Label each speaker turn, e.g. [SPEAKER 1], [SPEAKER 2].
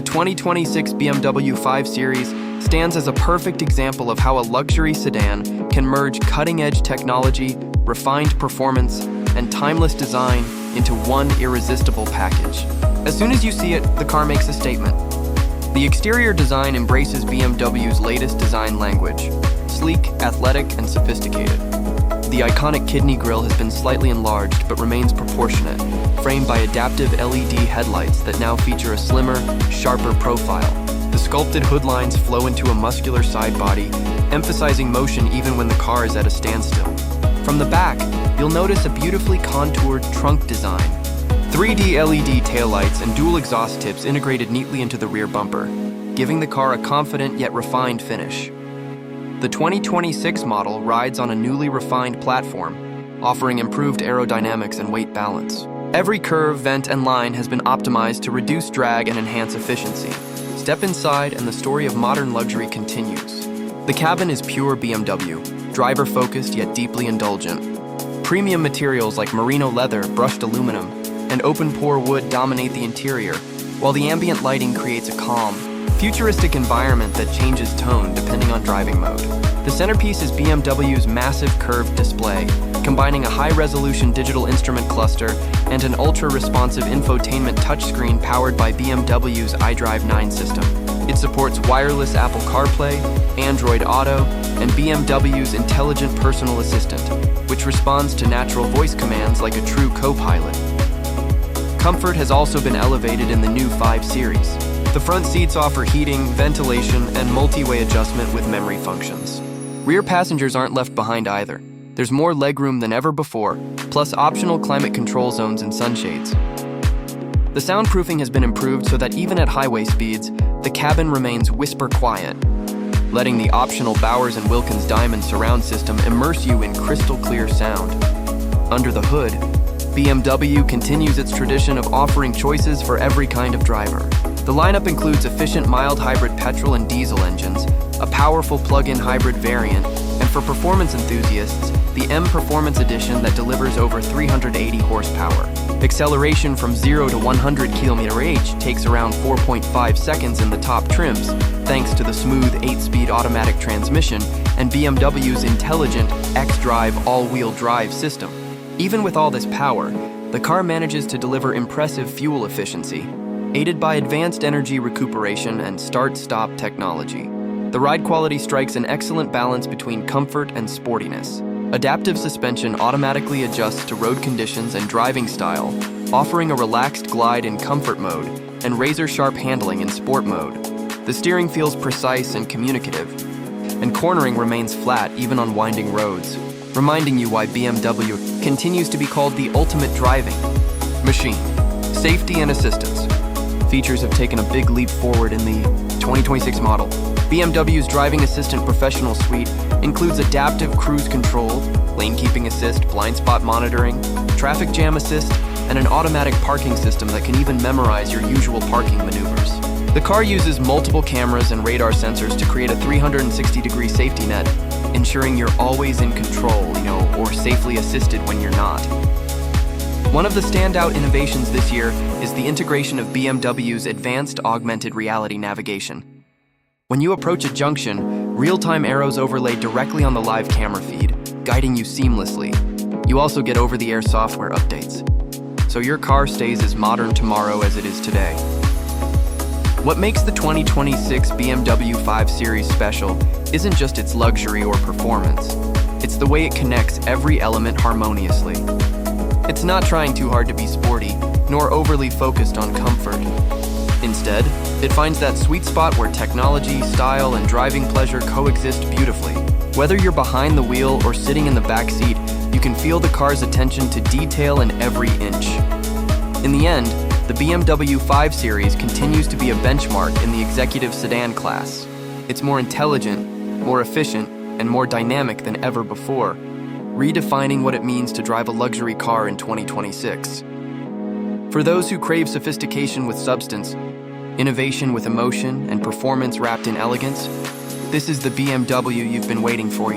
[SPEAKER 1] The 2026 BMW 5 Series stands as a perfect example of how a luxury sedan can merge cutting-edge technology, refined performance, and timeless design into one irresistible package. As soon as you see it, the car makes a statement. The exterior design embraces BMW's latest design language: sleek, athletic, and sophisticated. The iconic kidney grille has been slightly enlarged but remains proportionate, framed by adaptive LED headlights that now feature a slimmer, sharper profile. The sculpted hood lines flow into a muscular side body, emphasizing motion even when the car is at a standstill. From the back, you'll notice a beautifully contoured trunk design. 3D LED taillights and dual exhaust tips integrated neatly into the rear bumper, giving the car a confident yet refined finish. The 2026 model rides on a newly refined platform, offering improved aerodynamics and weight balance. Every curve, vent, and line has been optimized to reduce drag and enhance efficiency. Step inside and the story of modern luxury continues. The cabin is pure BMW, driver-focused yet deeply indulgent. Premium materials like Merino leather, brushed aluminum, and open-pore wood dominate the interior, while the ambient lighting creates a calm, futuristic environment that changes tone depending on driving mode. The centerpiece is BMW's massive curved display, combining a high-resolution digital instrument cluster and an ultra-responsive infotainment touchscreen powered by BMW's iDrive 9 system. It supports wireless Apple CarPlay, Android Auto, and BMW's intelligent personal assistant, which responds to natural voice commands like a true co-pilot. Comfort has also been elevated in the new 5 Series. The front seats offer heating, ventilation, and multi-way adjustment with memory functions. Rear passengers aren't left behind either. There's more legroom than ever before, plus optional climate control zones and sunshades. The soundproofing has been improved so that even at highway speeds, the cabin remains whisper quiet, letting the optional Bowers & Wilkins Diamond surround system immerse you in crystal clear sound. Under the hood, BMW continues its tradition of offering choices for every kind of driver. The lineup includes efficient mild hybrid petrol and diesel engines, a powerful plug-in hybrid variant, and for performance enthusiasts, the M Performance Edition that delivers over 380 horsepower. Acceleration from 0 to 100 km/h takes around 4.5 seconds in the top trims, thanks to the smooth 8-speed automatic transmission and BMW's intelligent xDrive all-wheel drive system. Even with all this power, the car manages to deliver impressive fuel efficiency, aided by advanced energy recuperation and start-stop technology. The ride quality strikes an excellent balance between comfort and sportiness. Adaptive suspension automatically adjusts to road conditions and driving style, offering a relaxed glide in comfort mode and razor-sharp handling in sport mode. The steering feels precise and communicative, and cornering remains flat even on winding roads, reminding you why BMW continues to be called the ultimate driving machine. Safety and assistance. Features have taken a big leap forward in the 2026 model. BMW's Driving Assistant Professional Suite includes adaptive cruise control, lane keeping assist, blind spot monitoring, traffic jam assist, and an automatic parking system that can even memorize your usual parking maneuvers. The car uses multiple cameras and radar sensors to create a 360-degree safety net, ensuring you're always in control, or safely assisted when you're not. One of the standout innovations this year is the integration of BMW's advanced augmented reality navigation. When you approach a junction, real-time arrows overlay directly on the live camera feed, guiding you seamlessly. You also get over-the-air software updates, so your car stays as modern tomorrow as it is today. What makes the 2026 BMW 5 Series special isn't just its luxury or performance. It's the way it connects every element harmoniously. It's not trying too hard to be sporty, nor overly focused on comfort. Instead, it finds that sweet spot where technology, style, and driving pleasure coexist beautifully. Whether you're behind the wheel or sitting in the back seat, you can feel the car's attention to detail in every inch. In the end, the BMW 5 Series continues to be a benchmark in the executive sedan class. It's more intelligent, more efficient, and more dynamic than ever before, redefining what it means to drive a luxury car in 2026. For those who crave sophistication with substance, innovation with emotion, and performance wrapped in elegance, this is the BMW you've been waiting for.